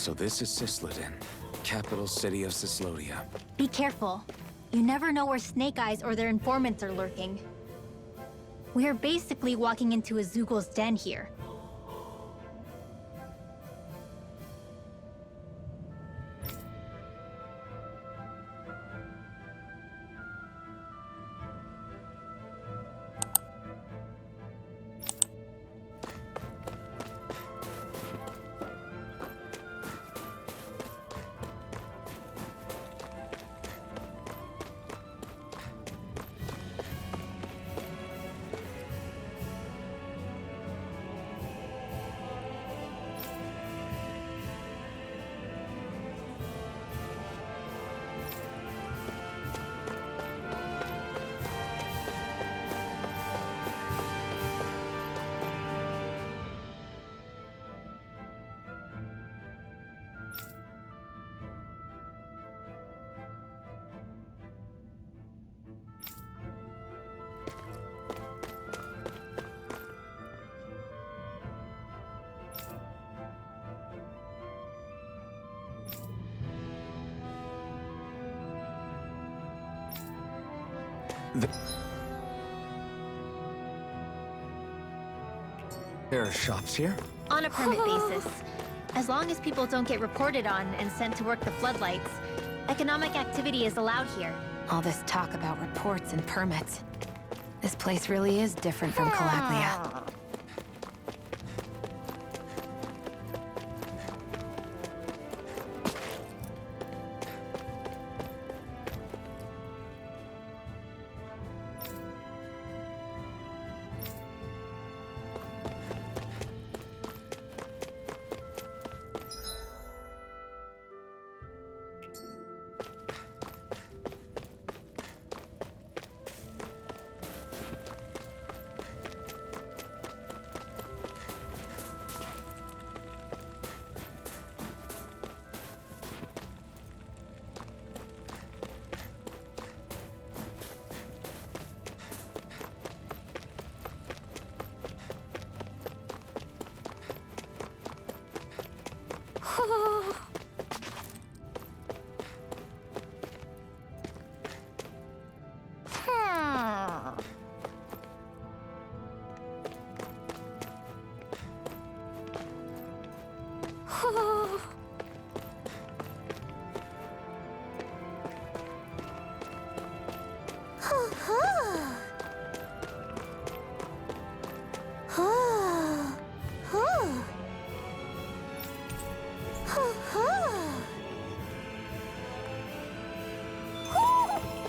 So this is Cisloden, capital city of Cislodia. Be careful. You never know where Snake Eyes or their informants are lurking. We are basically walking into a Zoogel's den here. There are shops here? On a permit basis. As long as people don't get reported on and sent to work the floodlights, economic activity is allowed here. All this talk about reports and permits. This place really is different from Calaglia.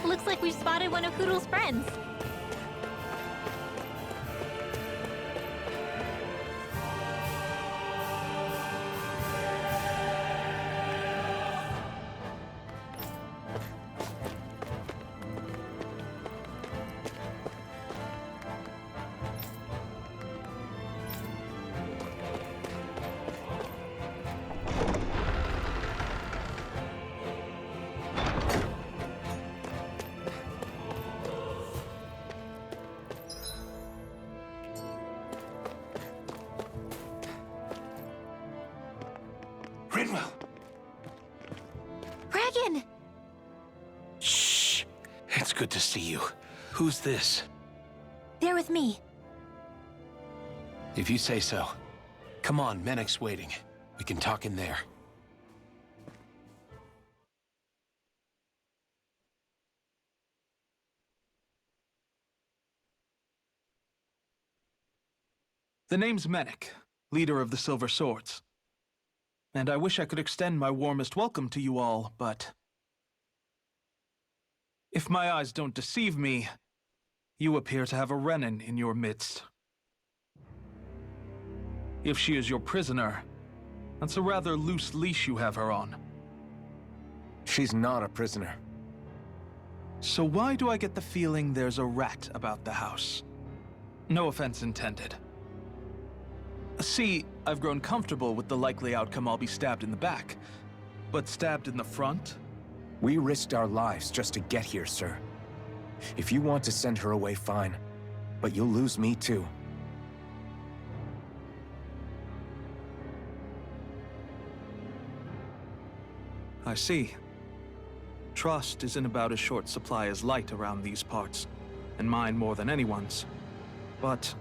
Looks like we've spotted one of Hoodle's friends. Regan! Shh! It's good to see you. Who's this? They're with me. If you say so. Come on, Menek's waiting. We can talk in there. The name's Menek, leader of the Silver Swords. And I wish I could extend my warmest welcome to you all, but... if my eyes don't deceive me, you appear to have a Renin in your midst. If she is your prisoner, that's a rather loose leash you have her on. She's not a prisoner. So why do I get the feeling there's a rat about the house? No offense intended. See, I've grown comfortable with the likely outcome I'll be stabbed in the back. But stabbed in the front? We risked our lives just to get here, sir. If you want to send her away, fine. But you'll lose me too. I see. Trust is in about as short supply as light around these parts, and mine more than anyone's. But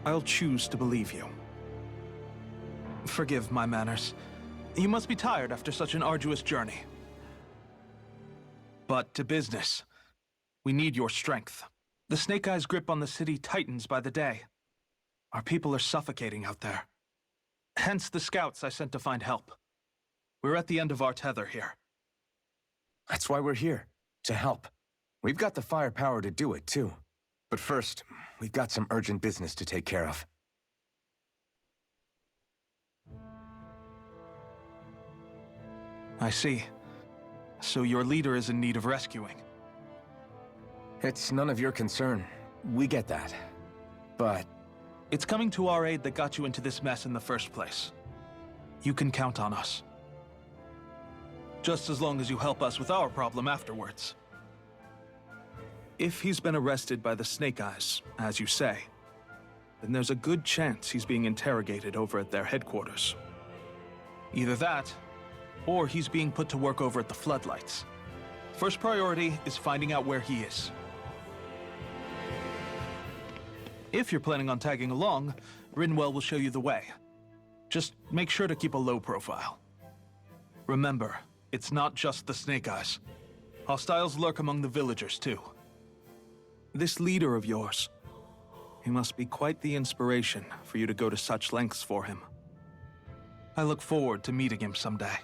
I'll choose to believe you. Forgive my manners. You must be tired after such an arduous journey. But to business. We need your strength. The Snake Eyes' grip on the city tightens by the day. Our people are suffocating out there. Hence the scouts I sent to find help. We're at the end of our tether here. That's why we're here, to help. We've got the firepower to do it, too. But first, we've got some urgent business to take care of. I see. So your leader is in need of rescuing. It's none of your concern. We get that. But It's coming to our aid that got you into this mess in the first place. You can count on us. Just as long as you help us with our problem afterwards. If he's been arrested by the Snake Eyes, as you say, then there's a good chance he's being interrogated over at their headquarters. Either that, or he's being put to work over at the Floodlights. First priority is finding out where he is. If you're planning on tagging along, Rinwell will show you the way. Just make sure to keep a low profile. Remember, it's not just the Snake Eyes. Hostiles lurk among the villagers, too. This leader of yours, he must be quite the inspiration for you to go to such lengths for him. I look forward to meeting him someday.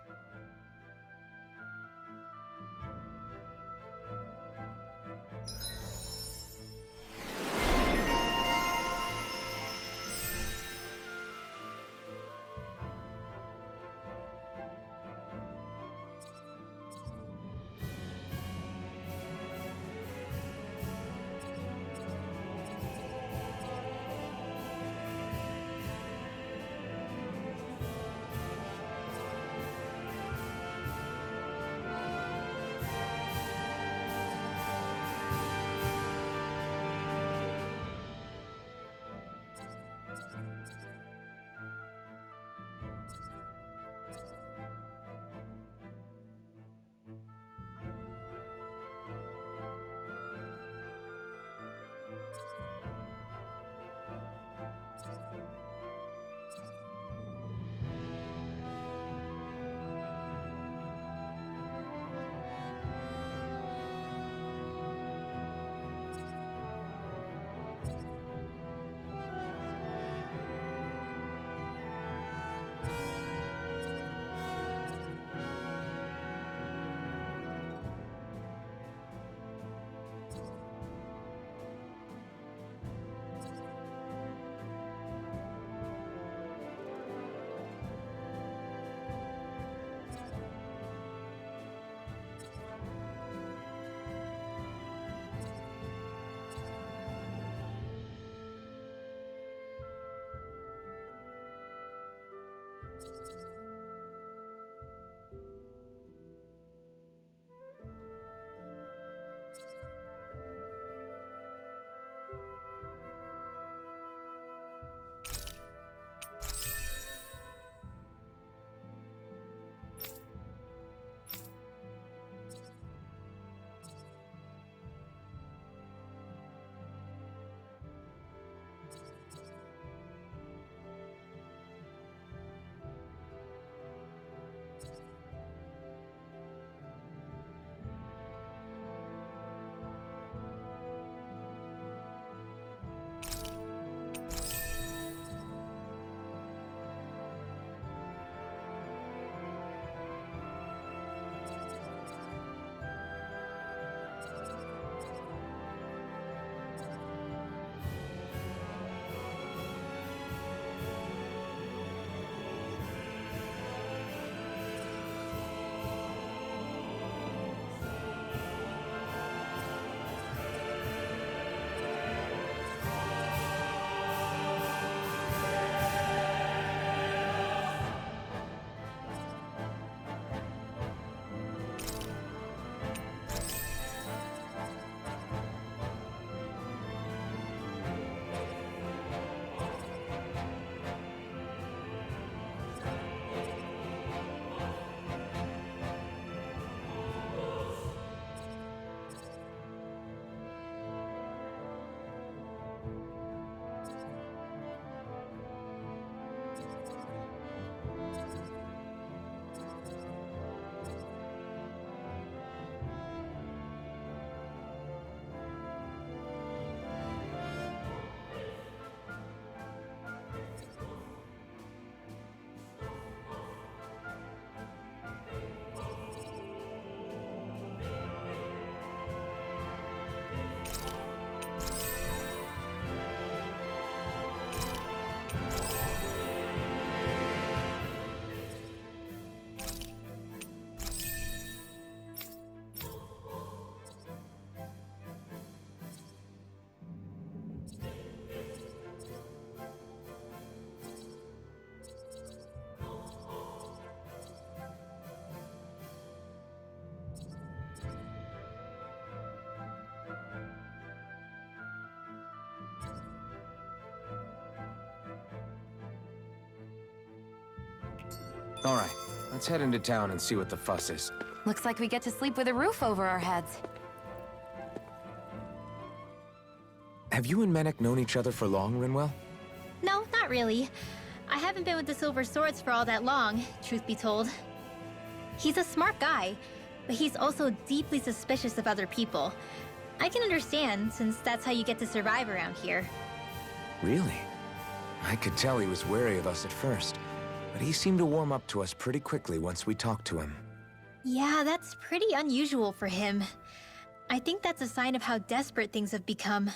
All right, let's head into town and see what the fuss is. Looks like we get to sleep with a roof over our heads. Have you and Menek known each other for long, Rinwell? No, not really. I haven't been with the Silver Swords for all that long, truth be told. He's a smart guy, but he's also deeply suspicious of other people. I can understand, since that's how you get to survive around here. Really? I could tell he was wary of us at first, but he seemed to warm up to us pretty quickly once we talked to him. Yeah, that's pretty unusual for him. I think that's a sign of how desperate things have become.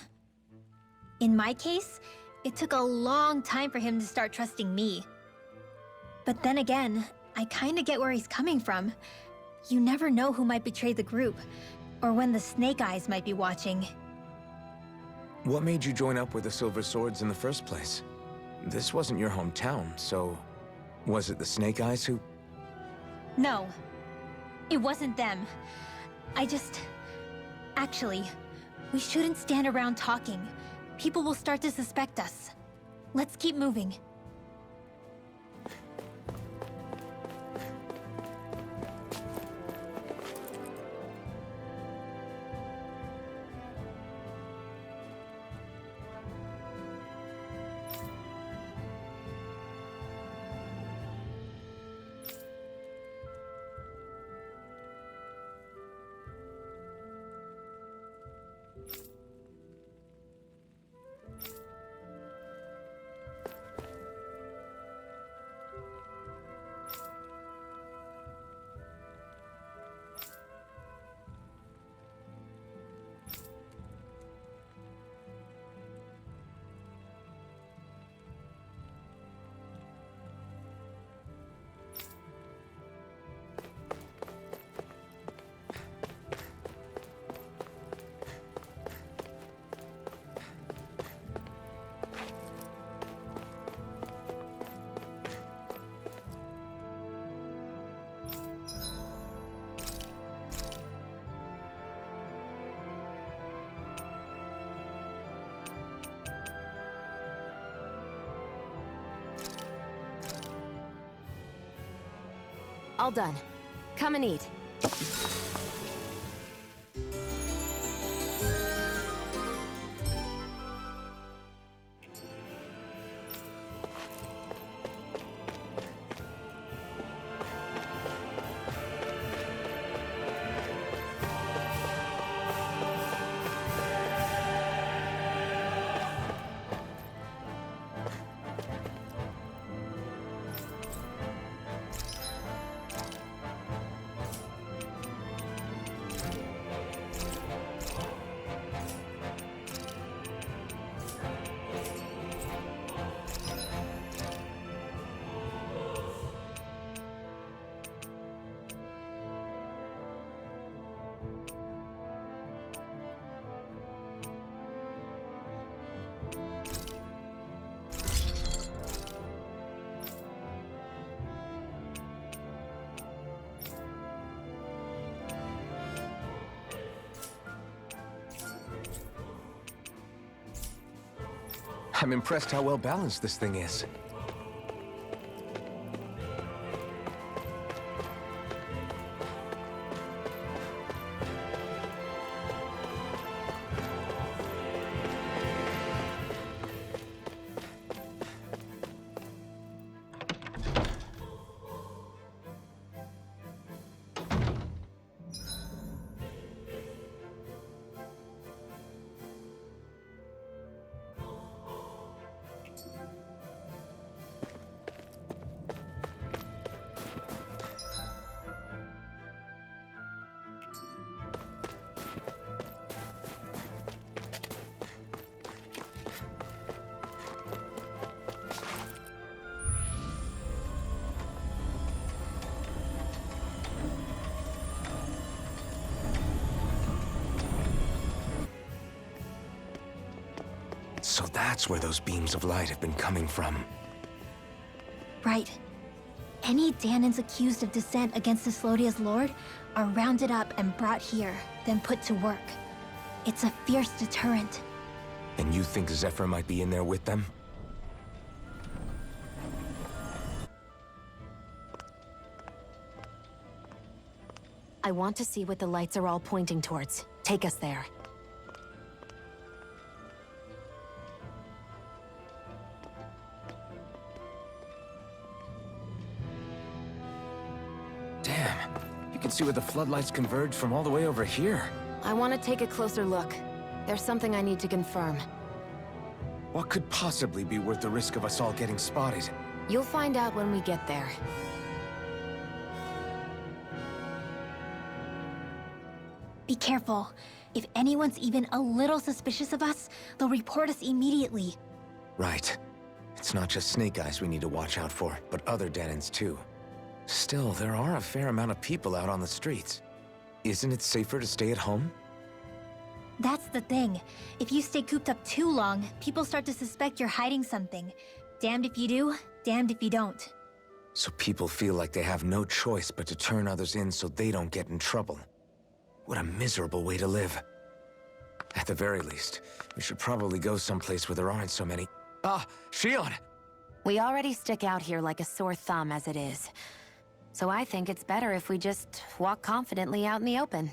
In my case, it took a long time for him to start trusting me. But then again, I kinda get where he's coming from. You never know who might betray the group, or when the Snake Eyes might be watching. What made you join up with the Silver Swords in the first place? This wasn't your hometown, so... was it the Snake Eyes who... No, it wasn't them. Actually, we shouldn't stand around talking. People will start to suspect us. Let's keep moving. All done. Come and eat. I'm impressed how well balanced this thing is. So that's where those beams of light have been coming from. Right. Any Dahnans accused of dissent against the Slodia's lord are rounded up and brought here, then put to work. It's a fierce deterrent. And you think Zephyr might be in there with them? I want to see what the lights are all pointing towards. Take us there. Damn, you can see where the floodlights converge from all the way over here. I want to take a closer look. There's something I need to confirm. What could possibly be worth the risk of us all getting spotted? You'll find out when we get there. Be careful. If anyone's even a little suspicious of us, they'll report us immediately. Right. It's not just Snake Eyes we need to watch out for, but other Dahnans too. Still, there are a fair amount of people out on the streets. Isn't it safer to stay at home? That's the thing. If you stay cooped up too long, people start to suspect you're hiding something. Damned if you do, damned if you don't. So people feel like they have no choice but to turn others in so they don't get in trouble. What a miserable way to live. At the very least, we should probably go someplace where there aren't so many... Ah, Shionne! We already stick out here like a sore thumb as it is. So I think it's better if we just walk confidently out in the open.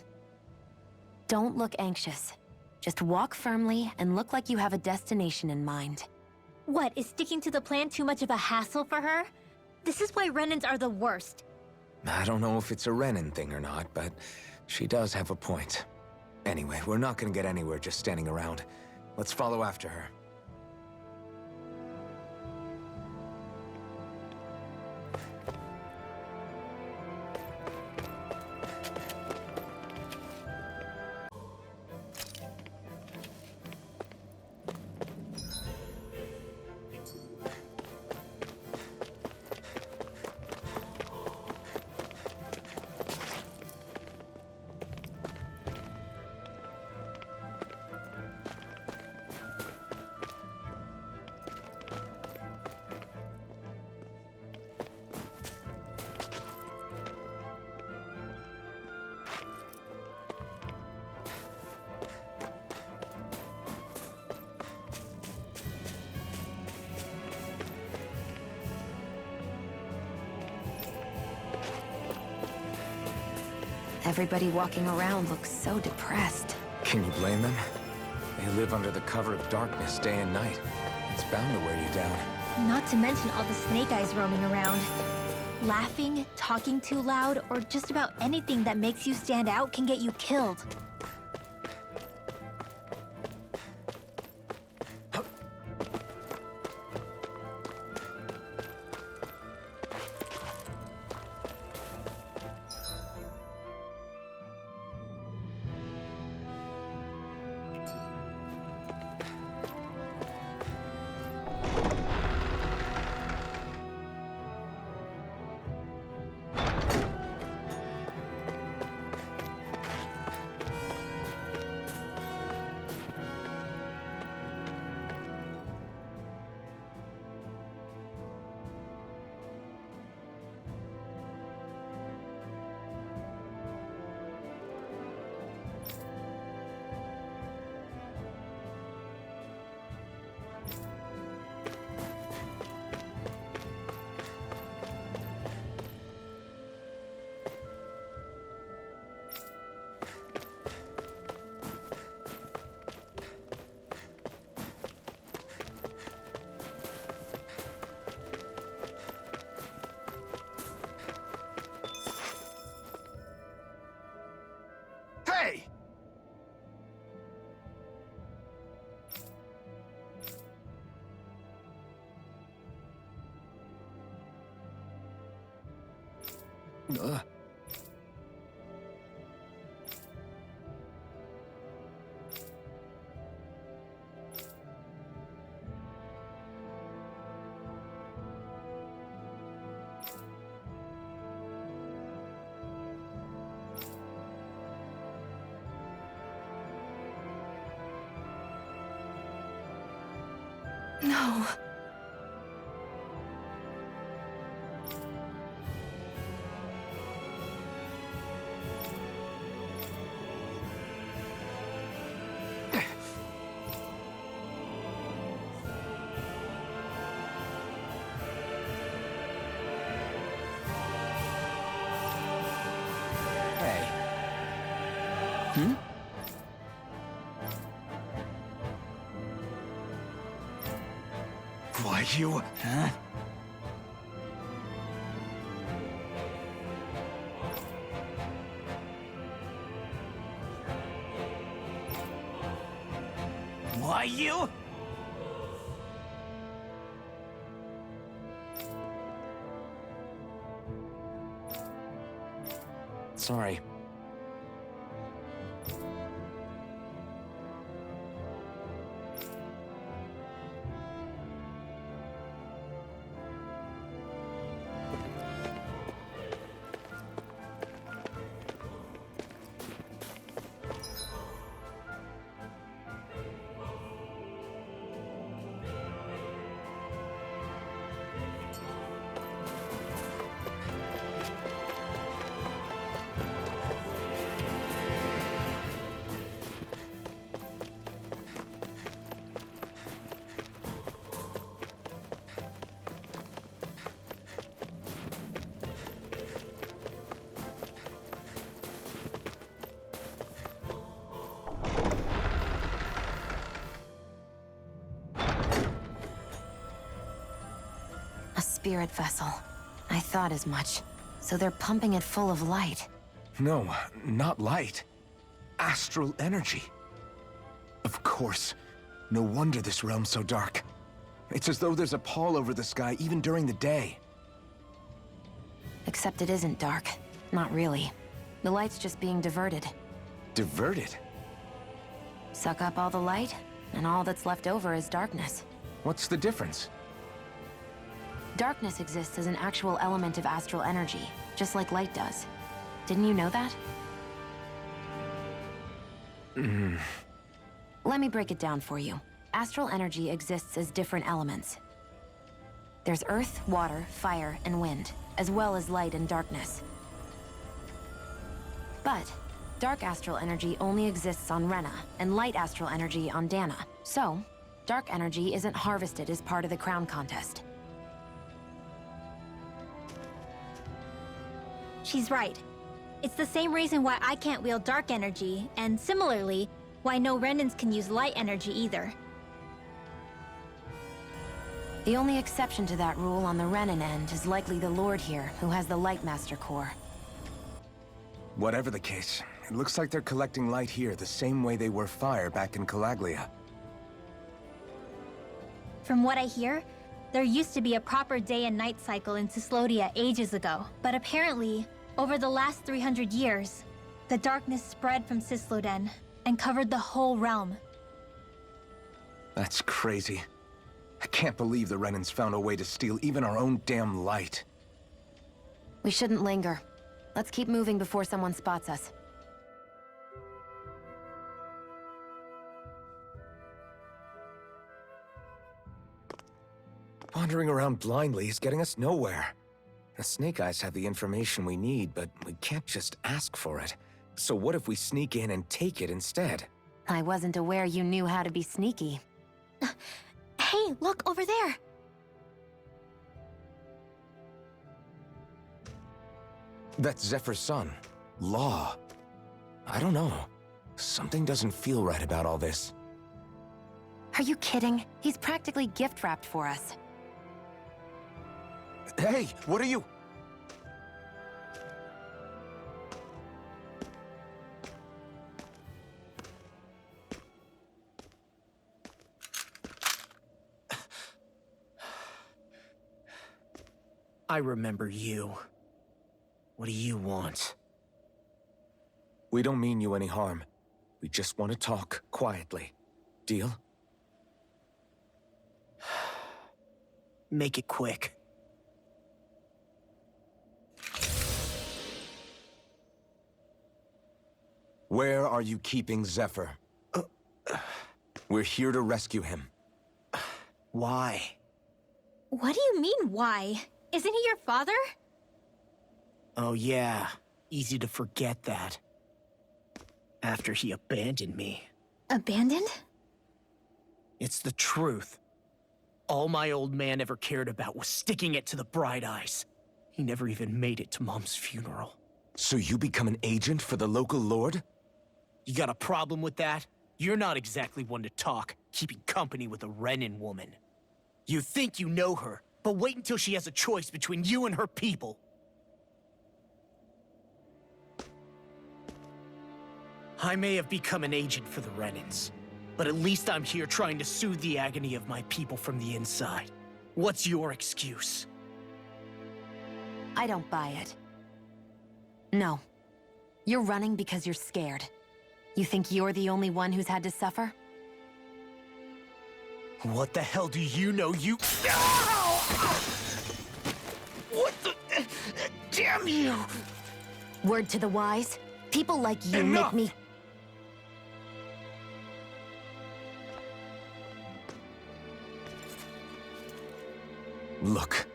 Don't look anxious. Just walk firmly and look like you have a destination in mind. What, is sticking to the plan too much of a hassle for her? This is why Renans are the worst. I don't know if it's a Renan thing or not, but she does have a point. Anyway, we're not gonna get anywhere just standing around. Let's follow after her. Everybody walking around looks so depressed. Can you blame them? They live under the cover of darkness day and night. It's bound to wear you down. Not to mention all the Snake Eyes roaming around. Laughing, talking too loud, or just about anything that makes you stand out can get you killed. Hey! Ugh. No. Hey. Why you? Huh? Why you? Sorry. A spirit vessel. I thought as much. So they're pumping it full of light. No, not light. Astral energy. Of course. No wonder this realm's so dark. It's as though there's a pall over the sky even during the day. Except it isn't dark. Not really. The light's just being diverted. Diverted? Suck up all the light, and all that's left over is darkness. What's the difference? Darkness exists as an actual element of astral energy, just like light does. Didn't you know that? Let me break it down for you. Astral energy exists as different elements. There's earth, water, fire, and wind, as well as light and darkness. But dark astral energy only exists on Rena, and light astral energy on Dahna. So, dark energy isn't harvested as part of the crown contest. She's right. It's the same reason why I can't wield dark energy, and similarly, why no Renans can use light energy either. The only exception to that rule on the Renan end is likely the Lord here, who has the Light Master core. Whatever the case, it looks like they're collecting light here the same way they were fire back in Calaglia. From what I hear, there used to be a proper day and night cycle in Cyslodia ages ago, but apparently, over the last 300 years, the darkness spread from Cysloden and covered the whole realm. That's crazy. I can't believe the Renans found a way to steal even our own damn light. We shouldn't linger. Let's keep moving before someone spots us. Wandering around blindly is getting us nowhere. The Snake Eyes have the information we need, but we can't just ask for it. So what if we sneak in and take it instead? I wasn't aware you knew how to be sneaky. Hey, look over there! That's Zephyr's son, Law. I don't know. Something doesn't feel right about all this. Are you kidding? He's practically gift-wrapped for us. Hey, what are you? I remember you. What do you want? We don't mean you any harm. We just want to talk quietly. Deal? Make it quick. Where are you keeping Zephyr? We're here to rescue him. Why? What do you mean, why? Isn't he your father? Oh yeah, easy to forget that. After he abandoned me. Abandoned? It's the truth. All my old man ever cared about was sticking it to the Bright Eyes. He never even made it to Mom's funeral. So you become an agent for the local lord? You got a problem with that? You're not exactly one to talk, keeping company with a Renin woman. You think you know her, but wait until she has a choice between you and her people. I may have become an agent for the Renins, but at least I'm here trying to soothe the agony of my people from the inside. What's your excuse? I don't buy it. No. You're running because you're scared. You think you're the only one who's had to suffer? What the hell do you know, you... Ow! What the... Damn you! Word to the wise, people like you Enough! make me... Look,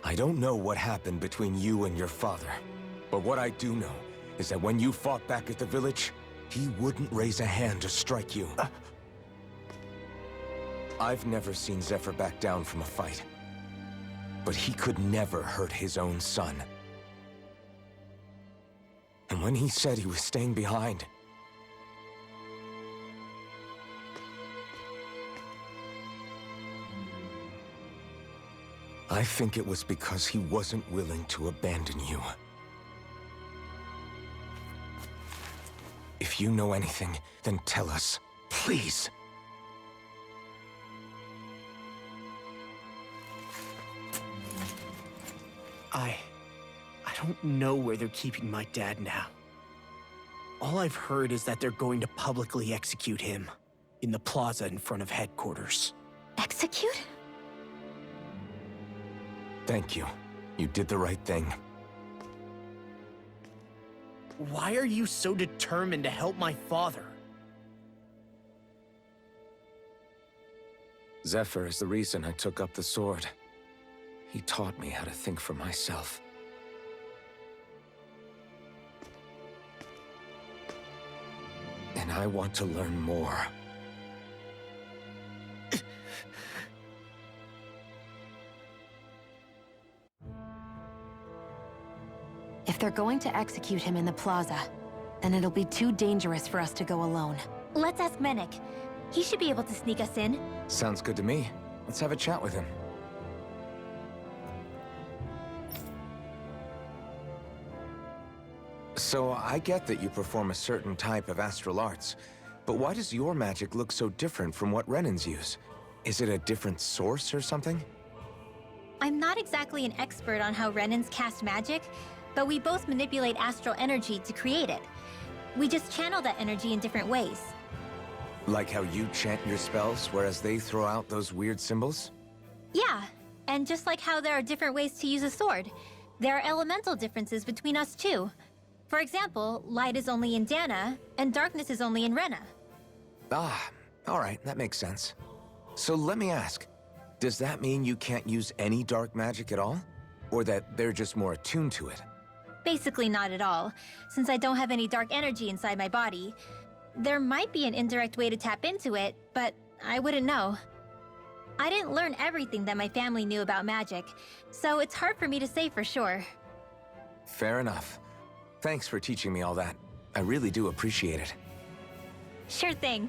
I don't know what happened between you and your father. But what I do know is that when you fought back at the village, he wouldn't raise a hand to strike you. I've never seen Zephyr back down from a fight. But he could never hurt his own son. And when he said he was staying behind, I think it was because he wasn't willing to abandon you. If you know anything, then tell us, please. I don't know where they're keeping my dad now. All I've heard is that they're going to publicly execute him in the plaza in front of headquarters. Execute? Thank you. You did the right thing. Why are you so determined to help my father? Zephyr is the reason I took up the sword. He taught me how to think for myself. And I want to learn more. If they're going to execute him in the plaza, then it'll be too dangerous for us to go alone. Let's ask Menik. He should be able to sneak us in. Sounds good to me. Let's have a chat with him. So, I get that you perform a certain type of astral arts, but why does your magic look so different from what Renins use? Is it a different source or something? I'm not exactly an expert on how Renins cast magic, but we both manipulate astral energy to create it. We just channel that energy in different ways. Like how you chant your spells, whereas they throw out those weird symbols? Yeah, and just like how there are different ways to use a sword, there are elemental differences between us too. For example, light is only in Dahna, and darkness is only in Rena. Ah, alright, that makes sense. So let me ask, does that mean you can't use any dark magic at all? Or that they're just more attuned to it? Basically not at all, since I don't have any dark energy inside my body. There might be an indirect way to tap into it, but I wouldn't know. I didn't learn everything that my family knew about magic, so it's hard for me to say for sure. Fair enough. Thanks for teaching me all that. I really do appreciate it. Sure thing.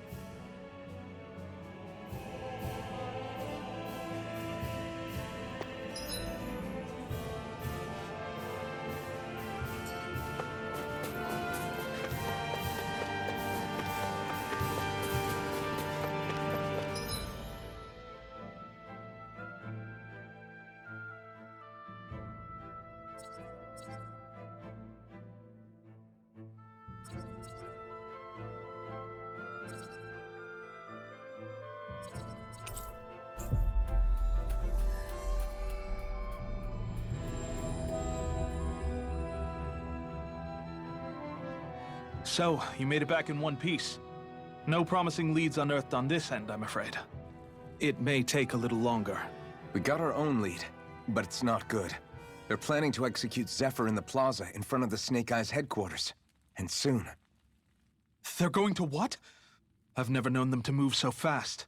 So, you made it back in one piece. No promising leads unearthed on this end, I'm afraid. It may take a little longer. We got our own lead, but it's not good. They're planning to execute Zephyr in the plaza in front of the Snake Eyes headquarters. And soon. They're going to what? I've never known them to move so fast.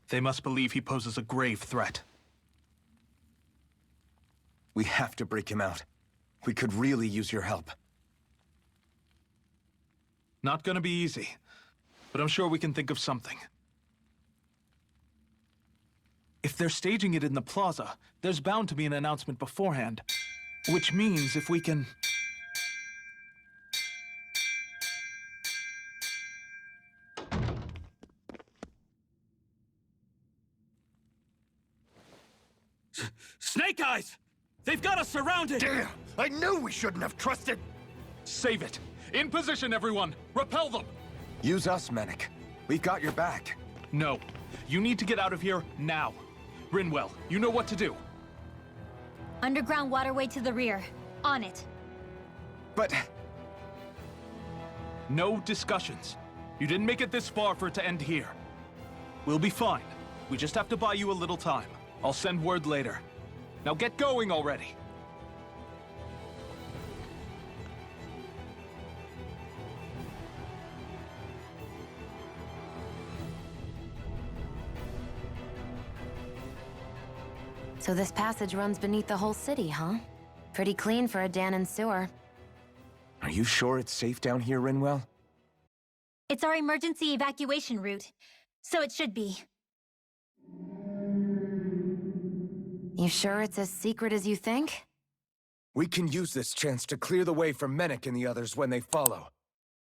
They must believe he poses a grave threat. We have to break him out. We could really use your help. Not gonna be easy, but I'm sure we can think of something. If they're staging it in the plaza, there's bound to be an announcement beforehand. Which means if we can... Snake Eyes! They've got us surrounded! Damn! I knew we shouldn't have trusted! Save it! In position, everyone! Repel them! Use us, Mennick. We've got your back. No. You need to get out of here now. Rinwell, you know what to do. Underground waterway to the rear. On it. But... No discussions. You didn't make it this far for it to end here. We'll be fine. We just have to buy you a little time. I'll send word later. Now get going already! So this passage runs beneath the whole city, huh? Pretty clean for a Dahnan sewer. Are you sure it's safe down here, Rinwell? It's our emergency evacuation route, so it should be. You sure it's as secret as you think? We can use this chance to clear the way for Mennick and the others when they follow.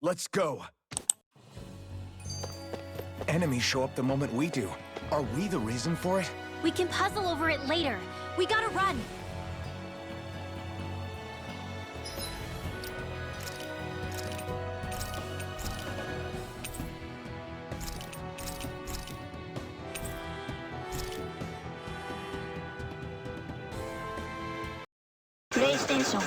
Let's go. Enemies show up the moment we do. Are we the reason for it? We can puzzle over it later. We gotta run. PlayStation